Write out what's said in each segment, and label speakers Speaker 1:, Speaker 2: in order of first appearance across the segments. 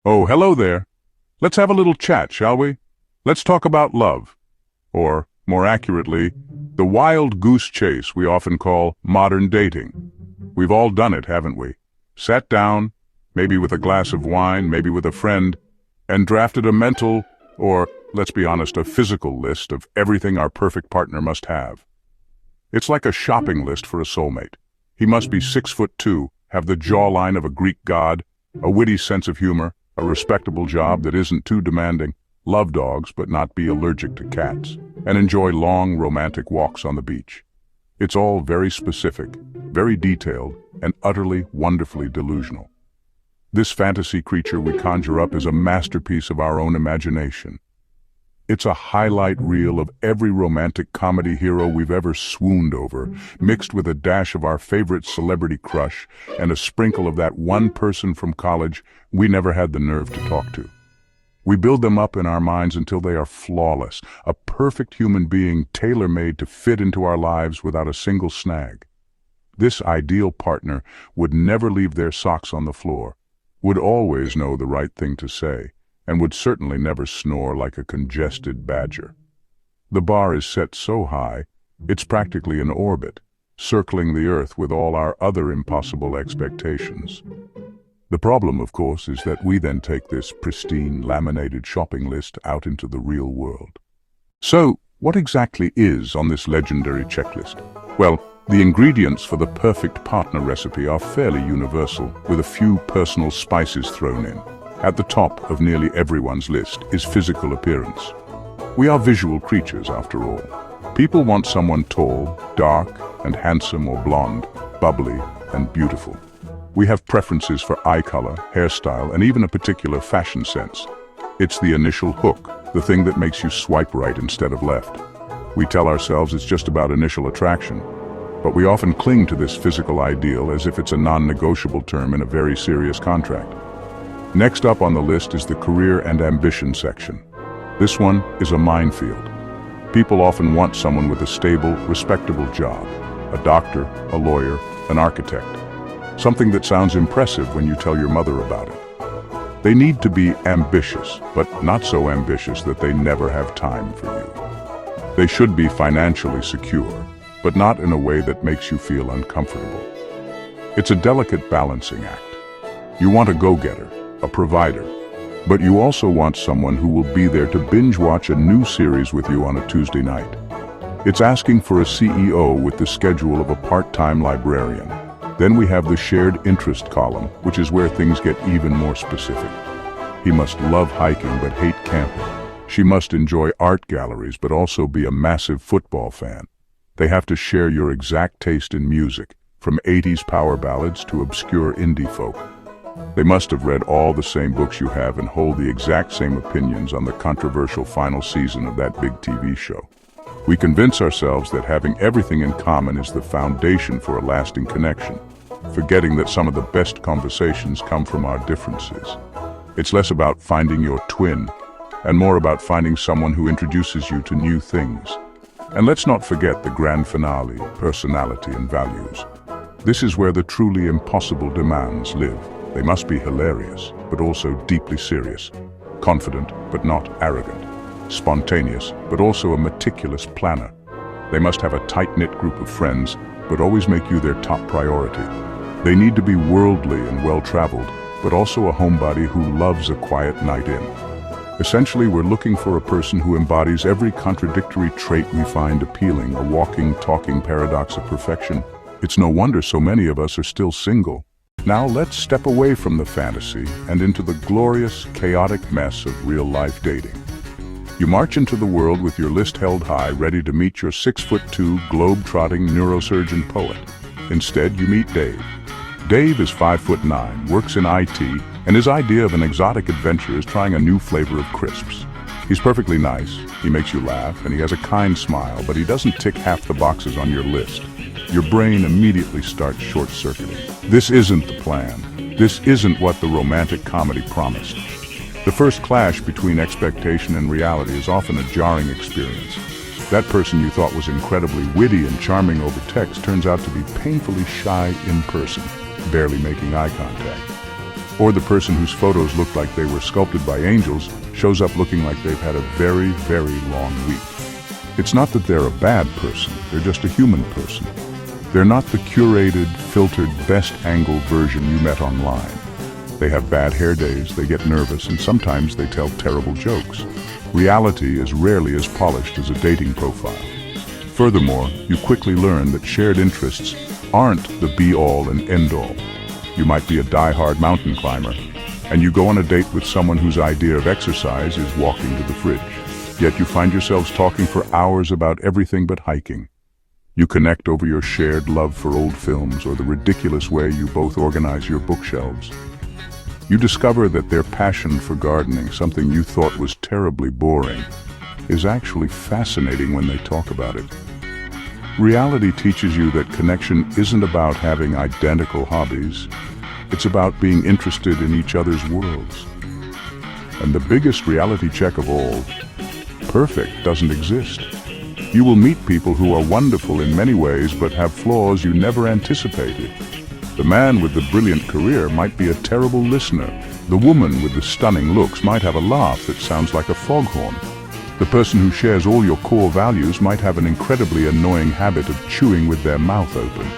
Speaker 1: Oh, hello there. Let's have a little chat, shall we? Let's talk about love. Or, more accurately, the wild goose chase we often call modern dating. We've all done it, haven't we? Sat down, maybe with a glass of wine, maybe with a friend, and drafted a mental, or, let's be honest, a physical list of everything our perfect partner must have. It's like a shopping list for a soulmate. He must be 6'2", have the jawline of a Greek god, a witty sense of humor, a respectable job that isn't too demanding, love dogs but not be allergic to cats, and enjoy long romantic walks on the beach. It's all very specific, very detailed, and utterly wonderfully delusional. This fantasy creature we conjure up is a masterpiece of our own imagination. It's a highlight reel of every romantic comedy hero we've ever swooned over, mixed with a dash of our favorite celebrity crush and a sprinkle of that one person from college we never had the nerve to talk to. We build them up in our minds until they are flawless, a perfect human being tailor-made to fit into our lives without a single snag. This ideal partner would never leave their socks on the floor, would always know the right thing to say, and would certainly never snore like a congested badger. The bar is set so high, it's practically an orbit, circling the earth with all our other impossible expectations. The problem, of course, is that we then take this pristine, laminated shopping list out into the real world. So, what exactly is on this legendary checklist? Well, the ingredients for the perfect partner recipe are fairly universal, with a few personal spices thrown in. At the top of nearly everyone's list is physical appearance. We are visual creatures, after all. People want someone tall, dark, and handsome or blonde, bubbly, and beautiful. We have preferences for eye color, hairstyle, and even a particular fashion sense. It's the initial hook, the thing that makes you swipe right instead of left. We tell ourselves it's just about initial attraction, but we often cling to this physical ideal as if it's a non-negotiable term in a very serious contract. Next up on the list is the career and ambition section. This one is a minefield. People often want someone with a stable, respectable job, a doctor, a lawyer, an architect. Something that sounds impressive when you tell your mother about it. They need to be ambitious, but not so ambitious that they never have time for you. They should be financially secure, but not in a way that makes you feel uncomfortable. It's a delicate balancing act. You want a go-getter, a provider, but you also want someone who will be there to binge watch a new series with you on a Tuesday night. It's asking for a CEO with the schedule of a part-time librarian. Then we have the shared interest column, which is where things get even more specific. He must love hiking but hate camping. She must enjoy art galleries but also be a massive football fan. They have to share your exact taste in music, from 80s power ballads to obscure indie folk. They must have read all the same books you have and hold the exact same opinions on the controversial final season of that big TV show. We convince ourselves that having everything in common is the foundation for a lasting connection, forgetting that some of the best conversations come from our differences. It's less about finding your twin, and more about finding someone who introduces you to new things. And let's not forget the grand finale, personality and values. This is where the truly impossible demands live. They must be hilarious, but also deeply serious, confident, but not arrogant, spontaneous, but also a meticulous planner. They must have a tight-knit group of friends, but always make you their top priority. They need to be worldly and well-traveled, but also a homebody who loves a quiet night in. Essentially, we're looking for a person who embodies every contradictory trait we find appealing, a walking, talking paradox of perfection. It's no wonder so many of us are still single. Now let's step away from the fantasy and into the glorious, chaotic mess of real-life dating. You march into the world with your list held high, ready to meet your 6'2", globe-trotting neurosurgeon poet. Instead, you meet Dave. Dave is 5'9", works in IT, and his idea of an exotic adventure is trying a new flavor of crisps. He's perfectly nice, he makes you laugh, and he has a kind smile, but he doesn't tick half the boxes on your list. Your brain immediately starts short-circuiting. This isn't the plan. This isn't what the romantic comedy promised. The first clash between expectation and reality is often a jarring experience. That person you thought was incredibly witty and charming over text turns out to be painfully shy in person, barely making eye contact. Or the person whose photos look like they were sculpted by angels shows up looking like they've had a very, very long week. It's not that they're a bad person, they're just a human person. They're not the curated, filtered, best-angled version you met online. They have bad hair days, they get nervous, and sometimes they tell terrible jokes. Reality is rarely as polished as a dating profile. Furthermore, you quickly learn that shared interests aren't the be-all and end-all. You might be a die-hard mountain climber, and you go on a date with someone whose idea of exercise is walking to the fridge. Yet you find yourselves talking for hours about everything but hiking. You connect over your shared love for old films or the ridiculous way you both organize your bookshelves. You discover that their passion for gardening, something you thought was terribly boring, is actually fascinating when they talk about it. Reality teaches you that connection isn't about having identical hobbies. It's about being interested in each other's worlds. And the biggest reality check of all, perfect doesn't exist. You will meet people who are wonderful in many ways but have flaws you never anticipated. The man with the brilliant career might be a terrible listener. The woman with the stunning looks might have a laugh that sounds like a foghorn. The person who shares all your core values might have an incredibly annoying habit of chewing with their mouth open.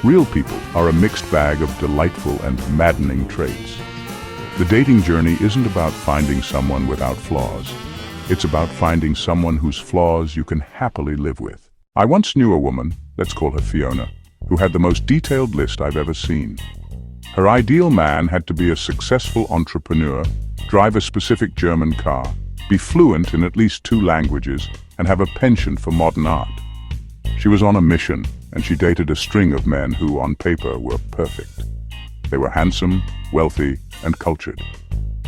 Speaker 1: Real people are a mixed bag of delightful and maddening traits. The dating journey isn't about finding someone without flaws. It's about finding someone whose flaws you can happily live with. I once knew a woman, let's call her Fiona, who had the most detailed list I've ever seen. Her ideal man had to be a successful entrepreneur, drive a specific German car, be fluent in at least 2 languages, and have a penchant for modern art. She was on a mission, and she dated a string of men who, on paper, were perfect. They were handsome, wealthy, and cultured.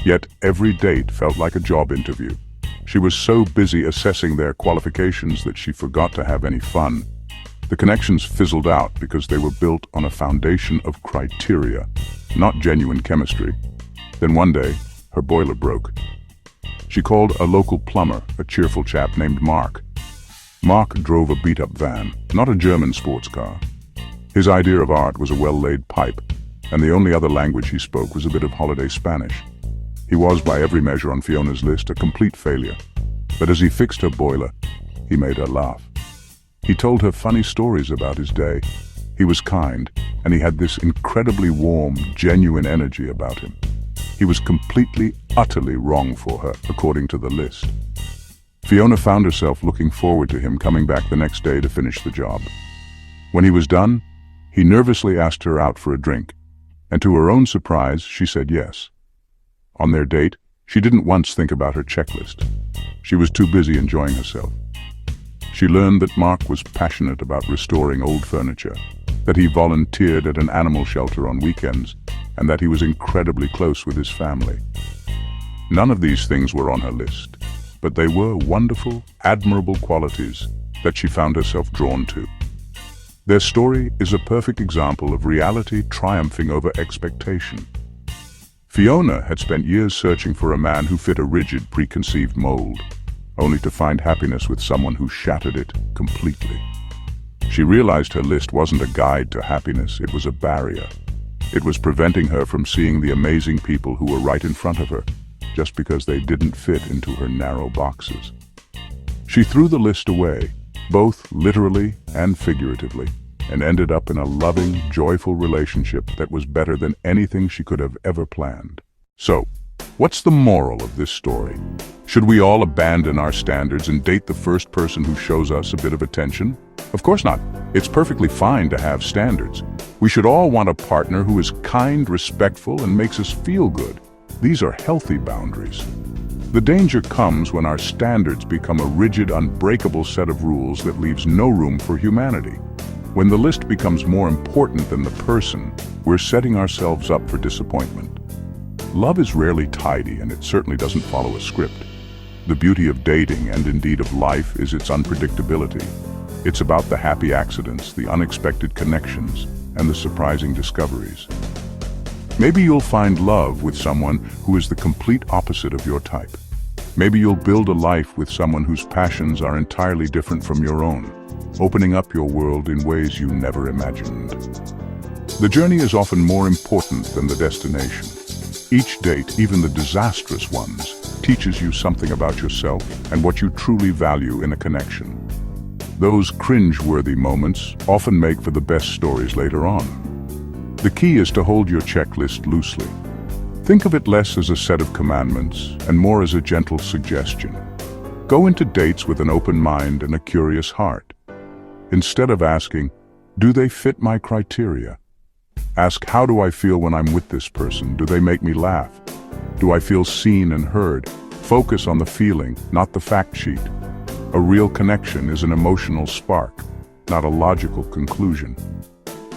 Speaker 1: Yet every date felt like a job interview. She was so busy assessing their qualifications that she forgot to have any fun. The connections fizzled out because they were built on a foundation of criteria, not genuine chemistry. Then one day, her boiler broke. She called a local plumber, a cheerful chap named Mark. Mark drove a beat-up van, not a German sports car. His idea of art was a well-laid pipe, and the only other language he spoke was a bit of holiday Spanish. He was, by every measure on Fiona's list, a complete failure. But as he fixed her boiler, he made her laugh. He told her funny stories about his day. He was kind, and he had this incredibly warm, genuine energy about him. He was completely, utterly wrong for her, according to the list. Fiona found herself looking forward to him coming back the next day to finish the job. When he was done, he nervously asked her out for a drink, and to her own surprise, she said yes. On their date, she didn't once think about her checklist. She was too busy enjoying herself. She learned that Mark was passionate about restoring old furniture, that he volunteered at an animal shelter on weekends, and that he was incredibly close with his family. None of these things were on her list, but they were wonderful, admirable qualities that she found herself drawn to. Their story is a perfect example of reality triumphing over expectation. Fiona had spent years searching for a man who fit a rigid, preconceived mold, only to find happiness with someone who shattered it completely. She realized her list wasn't a guide to happiness, it was a barrier. It was preventing her from seeing the amazing people who were right in front of her, just because they didn't fit into her narrow boxes. She threw the list away, both literally and figuratively, and ended up in a loving, joyful relationship that was better than anything she could have ever planned. So, what's the moral of this story? Should we all abandon our standards and date the first person who shows us a bit of attention? Of course not. It's perfectly fine to have standards. We should all want a partner who is kind, respectful, and makes us feel good. These are healthy boundaries. The danger comes when our standards become a rigid, unbreakable set of rules that leaves no room for humanity. When the list becomes more important than the person, we're setting ourselves up for disappointment. Love is rarely tidy, and it certainly doesn't follow a script. The beauty of dating, and indeed of life, is its unpredictability. It's about the happy accidents, the unexpected connections, and the surprising discoveries. Maybe you'll find love with someone who is the complete opposite of your type. Maybe you'll build a life with someone whose passions are entirely different from your own, opening up your world in ways you never imagined. The journey is often more important than the destination. Each date, even the disastrous ones, teaches you something about yourself and what you truly value in a connection. Those cringe-worthy moments often make for the best stories later on. The key is to hold your checklist loosely. Think of it less as a set of commandments and more as a gentle suggestion. Go into dates with an open mind and a curious heart. Instead of asking, "Do they fit my criteria?" Ask, "How do I feel when I'm with this person? Do they make me laugh? Do I feel seen and heard?" Focus on the feeling, not the fact sheet. A real connection is an emotional spark, not a logical conclusion.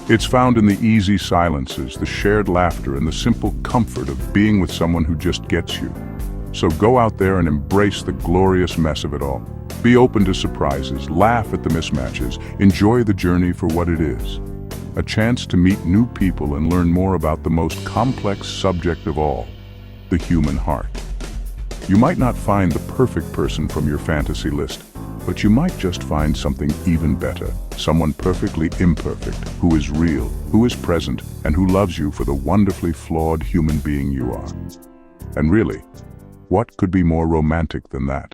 Speaker 1: It's found in the easy silences, the shared laughter, and the simple comfort of being with someone who just gets you. So go out there and embrace the glorious mess of it all. Be open to surprises, laugh at the mismatches, enjoy the journey for what it is. A chance to meet new people and learn more about the most complex subject of all, the human heart. You might not find the perfect person from your fantasy list, but you might just find something even better, someone perfectly imperfect, who is real, who is present, and who loves you for the wonderfully flawed human being you are. And really, what could be more romantic than that?